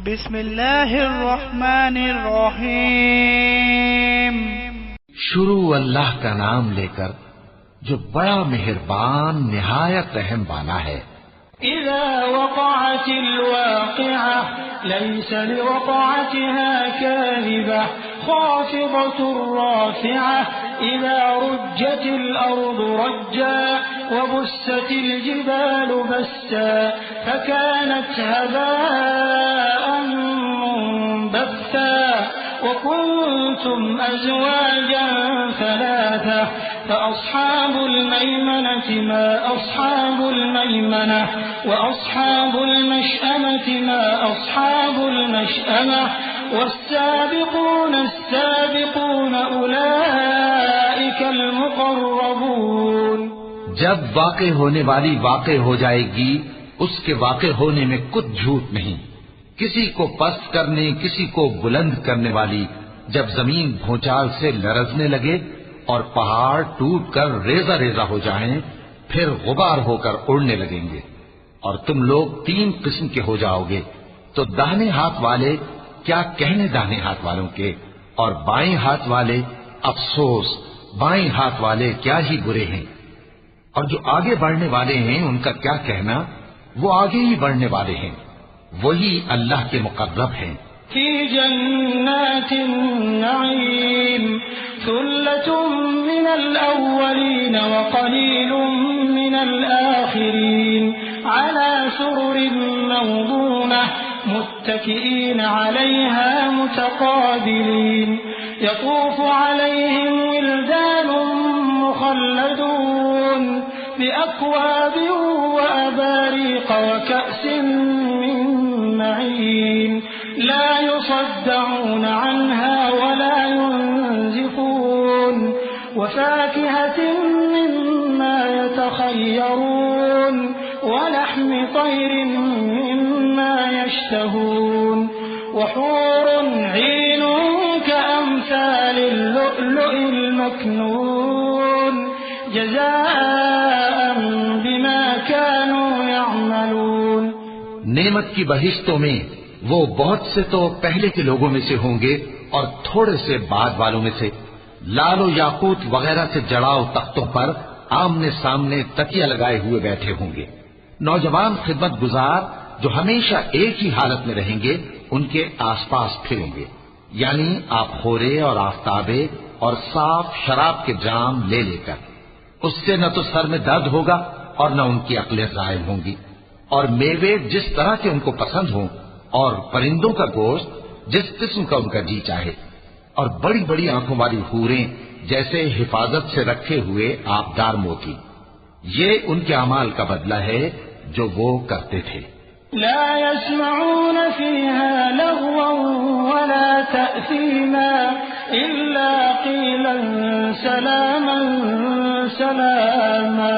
बिस्मिल्लाहिर्रहमानिर्रहीम। शुरू अल्लाह का नाम लेकर जो बड़ा मेहरबान निहायत रहम वाला है। इज़ा वक़अतिल वाक़िअह लैस लिवक़अतिहा काज़िबह ख़ाफ़िदतुर राफ़िअह इज़ा रुज्जतिल अर्दु रज्जा वबुस्सतिल जिबालु बस्सा फकानत हबाअन मुंबत्था वकुंतुम अज़वाजन सलासा फ़अस्हाबुल मैमनति मा अस्हाबुल मैमनह वअस्हाबुल मशअमति मा अस्हाबुल मशअमह वस्साबिक़ून अस्साबिक़ून उलाइकल मुक़र्रबून। जब वाक़े होने वाली वाक़े हो जाएगी, उसके वाक़े होने में कुछ झूठ नहीं। किसी को पस्त करने, किसी को बुलंद करने वाली जब जमीन भूचाल से लरजने लगे और पहाड़ टूटकर रेजा रेजा हो जाएं, फिर गुबार होकर उड़ने लगेंगे और तुम लोग 3 किस्म के हो जाओगे। तो दाहिने हाथ वाले क्या कहने दाहिने हाथ वालों के, और बाएं हाथ वाले अफसोस बाएं हाथ वाले क्या ही बुरे हैं। और जो आगे बढ़ने वाले हैं उनका क्या कहना, वो आगे ही बढ़ने वाले हैं, वही अल्लाह के मुक़र्रब हैं। फी जन्नातिन नईम सुल्लतुम मिनल अव्वलीन व क़लीलुम मिनल आखिरीन अला सुरुरिन मौदूनह मुत्तकिईन अलैहा मुतक़ाबिलीन यतूफ़ु अलैहिम विल्दानुम मुख़ल्लदून बिअक्वाब व अबारीक़ व कअसिन मिन मईन ला युصدعون عنها ولا ينزفون وفاكهة مما يتخيرون ولحم طير مما يشتهون وحور عين كأمثال اللؤلؤ المكنون جزاء بما كانوا يعملون। नेमत की बहिश्तों में वो बहुत से तो पहले के लोगों में से होंगे और थोड़े से बाद वालों में से। लालो याकूत वगैरह से जड़ाव तख्तों पर आमने सामने तकिया लगाए हुए बैठे होंगे। नौजवान खिदमत गुजार जो हमेशा एक ही हालत में रहेंगे उनके आसपास फिरेंगे, यानी आबखोरे और आफ्ताबे और साफ शराब के जाम ले लेकर। उससे न तो सर में दर्द होगा और न उनकी अक्लें ज़ायल होंगी। और मेवे जिस तरह के उनको पसंद हों और परिंदों का गोश्त जिस किस्म का उनका जी चाहे, और बड़ी बड़ी आंखों वाली हूरें जैसे हिफाजत से रखे हुए आबदार मोती। ये उनके अमाल का बदला है जो वो करते थे। ला यस्मऊन फीहा लग़वन वला तअसीमा इल्ला क़ीलन सलामन सलामा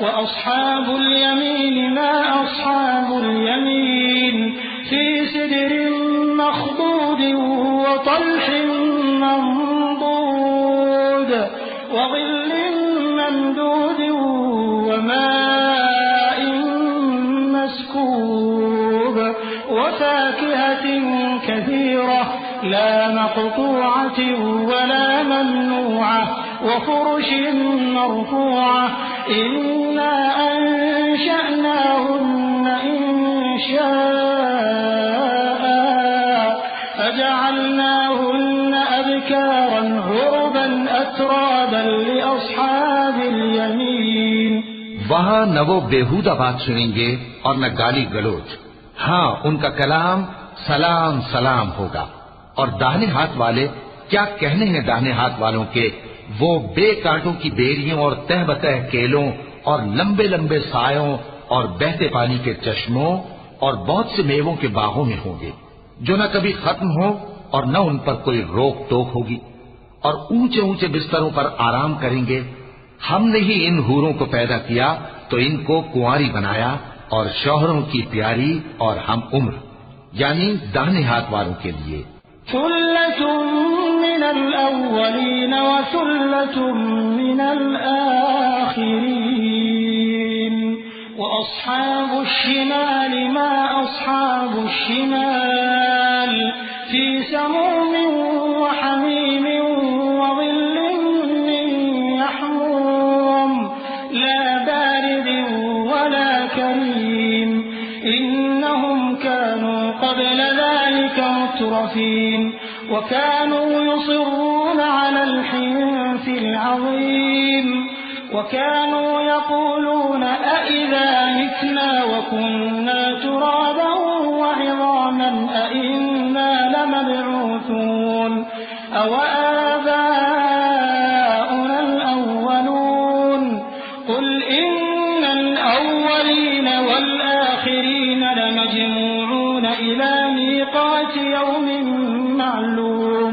व अस्हाबुल यमीन मा अस्हाबुल यमीन फी सिदरिन मख़दूद व तल्हिन मंदूद व ज़िल्लिन ममदूद व माइन मस्कूब व फाकिहतिन कसीरह ला मक़तूअतिन वला ममनूअह व फ़ुरुशिन मरफ़ूअह इन्ना अंशअनाहुन्न इंशाअ फजअलनाहुन्न अबकारन उरबन अतराबन लिअस्हाबिल यमीन। वहां न वो बेहुदा बात सुनेंगे और न गाली गलोच। हाँ, उनका कलाम सलाम सलाम होगा। और दाहिने हाथ वाले क्या कहने हैं दाहिने हाथ वालों के, वो बेकांटों की बेरियों और तह बतह केलों और लंबे लंबे सायों और बहते पानी के चश्मों और बहुत से मेवों के बागों में होंगे जो न कभी खत्म हो और न उन पर कोई रोक टोक होगी। और ऊंचे ऊंचे बिस्तरों पर आराम करेंगे। हमने ही इन हूरों को पैदा किया तो इनको कुंवारी बनाया और शौहरों की प्यारी और हम उम्र, यानी दाहिने हाथ वालों के लिए। सुल्लतुम मिनल अव्वलीन व सुल्लतुम मिनल आखिरीन व अस्हाबुश शिमाल मा अस्हाबुश الشمال في سموم وحميم وظل من يحموم لا بارد ولا كريم إنهم كانوا قبل ذلك مترفين وكانوا يصرون على الحنث العظيم وكانوا يقولون أئذا متنا وكنا ترابا وعظاما أئنا لمبعوثون أوآباؤنا الأولون قل إن الأولين والآخرين لمجموعون إلى ميقات يوم معلوم।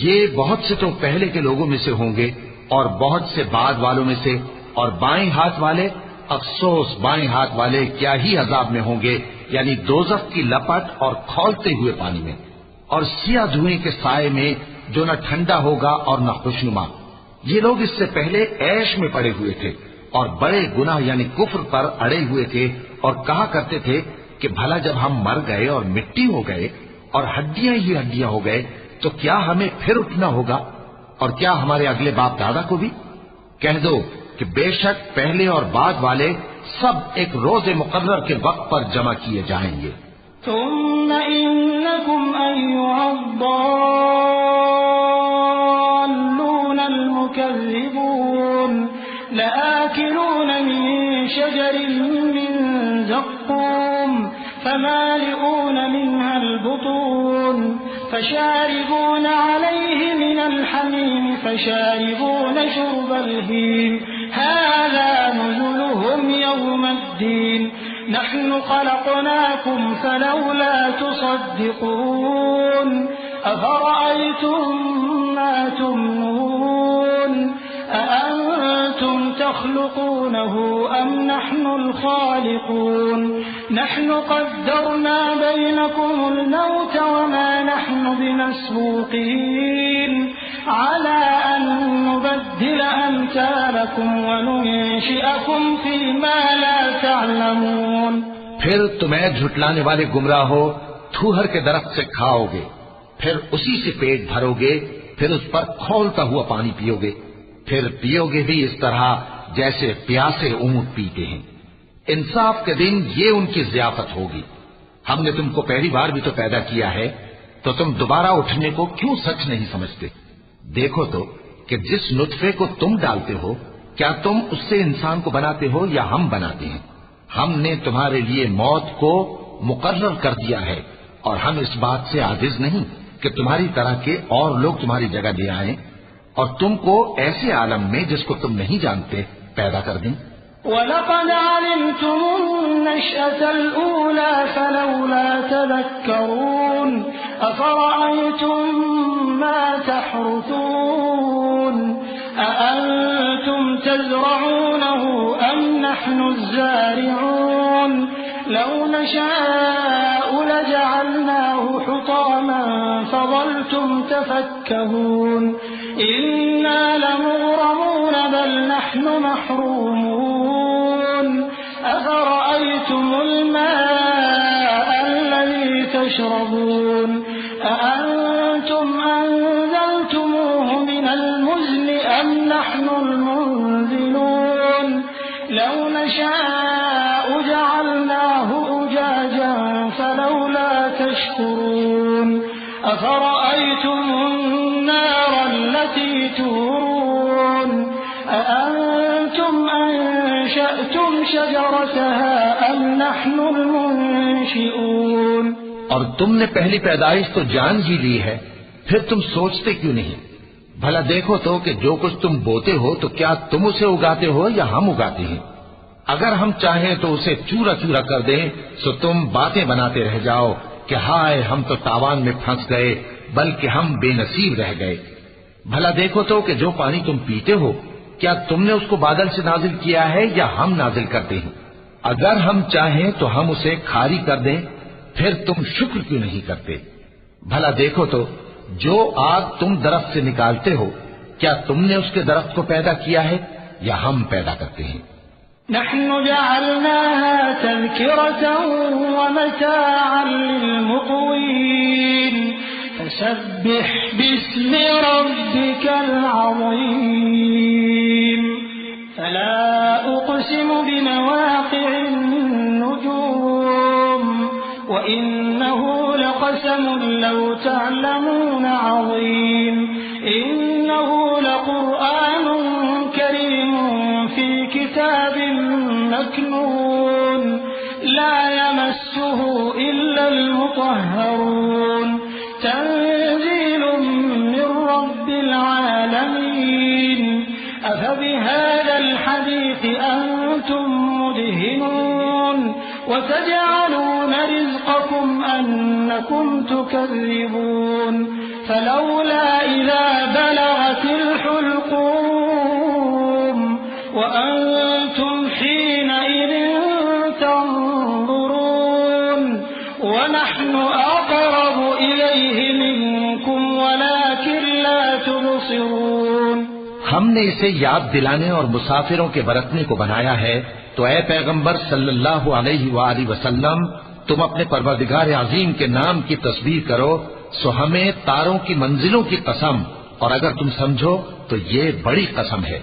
ये बहुत से तो पहले के लोगों में से होंगे और बहुत से बाद वालों में से, और बाएं हाथ वाले, अफसोस बाएं हाथ वाले क्या ही अजाब में होंगे, यानी दोज़ख की लपट और खौलते हुए पानी में, और सिया धुएं के साए में जो न ठंडा होगा और न खुशनुमा। ये लोग इससे पहले ऐश में पड़े हुए थे और बड़े गुनाह यानी कुफ्र पर अड़े हुए थे और कहा करते थे कि भला जब हम मर गए और मिट्टी हो गए और हड्डियां ही हड्डियां हो गए तो क्या हमें फिर उठना होगा, और क्या हमारे अगले बाप दादा को भी? कह दो कि बेशक पहले और बाद वाले सब एक रोजे मुकर्रर के वक्त पर जमा किए जाएंगे। थुम्मा इन्नकुम अय्युहद्दाल्लून अल-मुकज़्ज़िबून लआकिलून मिन शजरिन मिन ज़क़्क़ूम फमालिऊन मिनहा अल-बुतून فشاربون عليه من الحميم فشاربون شرب الهيم هذا نزلهم يوم الدين نحن خلقناكم فلولا تصدقون أفرأيتم ما تمنون أأنتم تخلقونه أم نحن الخالقون نحن قدرنا بينكم الموت وما نحن بمسبوقين على أن نبدل أمثالكم وننشئكم فيما لا تعلمون। फिर तुम्हें झुटलाने वाले गुमराह हो थूहर के दरख्त से खाओगे, फिर उसी से पेट भरोगे, फिर उस पर खौलता हुआ पानी पियोगे, फिर पियोगे भी इस तरह जैसे प्यासे ऊंट पीते हैं। इंसाफ के दिन ये उनकी ज़ियाफत होगी। हमने तुमको पहली बार भी तो पैदा किया है, तो तुम दोबारा उठने को क्यों सच नहीं समझते? देखो तो कि जिस नुत्फे को तुम डालते हो क्या तुम उससे इंसान को बनाते हो या हम बनाते हैं? हमने तुम्हारे लिए मौत को मुकर्रर कर दिया है और हम इस बात से आजिज नहीं कि तुम्हारी तरह के और लोग तुम्हारी जगह ले आएं और तुमको ऐसे आलम में जिसको तुम नहीं जानते पैदा कर दें। वलक़द अलिमतुमुन नशअतल ऊला फलौला तज़क्करून अफ़रअयतुम मा तहरुथून अअंतुम तज़रऊनहु अम नहनु ज़ारिऊन लौ नशाअ लजअलनाहु हुतामन फज़ल्तुम तफक्कहून इन्ना लमुग़रमून बल नहनु महरूमून अफ़रअयतुमुल माअ अल्लज़ी तशरबून अअंतुम अनज़लतमूहु मिनल मुज़्नि अम नहनुल मुनज़िलून लौ नशाअ जअलनाहु उजाजन फलौला तशकुरून अफ़रअयतुमुन नार التي تورون أأنتم أنشأتم شجرتها أم نحن المنشئون। और तुमने पहली पैदाइश तो जान ही ली है, फिर तुम सोचते क्यों नहीं? भला देखो तो कि जो कुछ तुम बोते हो तो क्या तुम उसे उगाते हो या हम उगाते हैं? अगर हम चाहें तो उसे चूरा चूरा कर दें तो तुम बातें बनाते रह जाओ कि हाय हम तो तावान में फंस गए, बल्कि हम बेनसीब रह गए। भला देखो तो कि जो पानी तुम पीते हो क्या तुमने उसको बादल से नाजिल किया है या हम नाजिल करते हैं? अगर हम चाहें तो हम उसे खारी कर दें, फिर तुम शुक्र क्यों नहीं करते? भला देखो तो जो आग तुम दरख्त से निकालते हो क्या तुमने उसके दरख्त को पैदा किया है या हम पैदा करते हैं? नहनु जअलनाहा तज़किरतन व मताअन लिलमुक़वीन फसब्बिह बिस्मि रब्बिकल अज़ीम फला उक़सिमु बिमवाक़िअन नुजूम व इन्नहु लक़समुन लौ तअलमून अज़ीम इन्नहु लक़ुरआनुन करीमुन फ़ी किताबिन मकनून ला यमस्सुहु इल्लल मुतहहरून तंज़ीलुम मिन रब्बिल आलमीन अफ़बिहाज़ल हदीस अंतुम मुदहिनून वतजअलून रिज़क़कुम अन्नकुम तुकज़्ज़िबून फलौला इज़ा बलगतिल हुल्क़ूम वअंतुम हीनइज़िन तंज़ुरून वनहनु अक़रबु इलैहि मिनकुम वलाकिन ला तुबसिरून। हमने इसे याद दिलाने और मुसाफिरों के बरतने को बनाया है, तो ऐ पैगंबर सल्लल्लाहु अलैहि वसल्लम, तुम अपने परवरदिगार अजीम के नाम की तस्बीह करो, सो हमें तारों की मंजिलों की कसम, और अगर तुम समझो तो ये बड़ी कसम है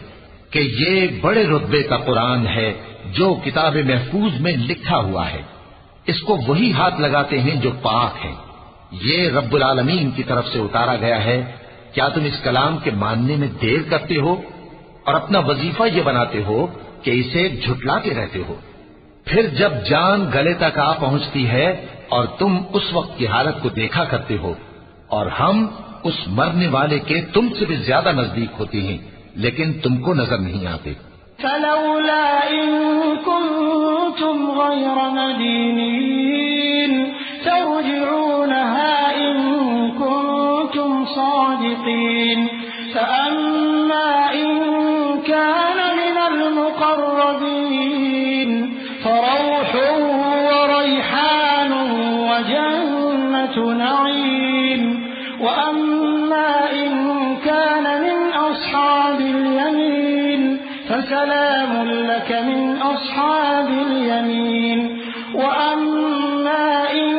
कि ये बड़े रुतबे का कुरान है जो किताब महफूज में लिखा हुआ है। इसको वही हाथ लगाते हैं जो पाक है। ये रब्बुल आलमीन की तरफ से उतारा गया है। क्या तुम इस कलाम के मानने में देर करते हो और अपना वजीफा ये बनाते हो कि इसे झुटलाते रहते हो? फिर जब जान गले तक आ पहुंचती है और तुम उस वक्त की हालत को देखा करते हो, और हम उस मरने वाले के तुमसे भी ज्यादा नजदीक होते हैं, लेकिन तुमको नजर नहीं आते। फलौला इन कुंतुम गैर मदीनीन तर्जिऊनहा इन कुंतुम सादिकीन फअम्मा इन कान मिनल मुक़र्रबीन फरौहुन व रैहानुन व जन्नतु नईम व अम्मा इन कान मिन अस्हाबिल यमीन फसलामुन लक मिन अस्हाबिल यमीन व अम्मा इन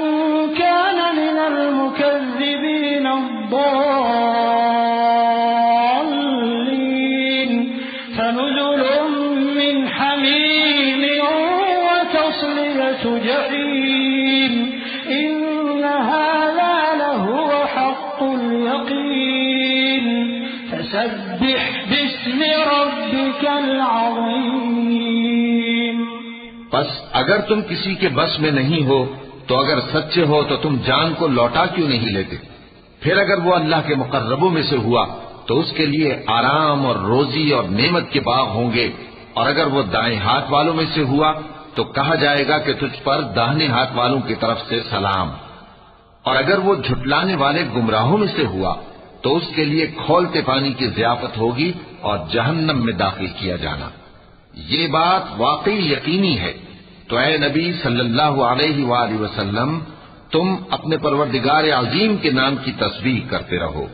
कान मिनल मुकज़्ज़िबीन अद्दाल्लीन फनुज़ुलुम मिन हमीम व तस्लियतु जहीम इन्न हाज़ा लहुव हक़्क़ुल यक़ीन फसब्बिह बिस्मि रब्बिकल अज़ीम। बस अगर तुम किसी के बस में नहीं हो, तो अगर सच्चे हो तो तुम जान को लौटा क्यों नहीं लेते? फिर अगर वो अल्लाह के मुकर्रबों में से हुआ तो उसके लिए आराम और रोजी और नेमत के बाग होंगे, और अगर वो दाएं हाथ वालों में से हुआ तो कहा जाएगा कि तुझ पर दाहिने हाथ वालों की तरफ से सलाम। और अगर वो झुटलाने वाले गुमराहों में से हुआ तो उसके लिए खौलते पानी की ज़ियाफत होगी और जहन्नम में दाखिल किया जाना। ये बात वाकई यकीनी है। तो ऐ नबी सल्लल्लाहु अलैहि वसल्लम, तुम अपने परवरदिगार अजीम के नाम की तस्बीह करते रहो।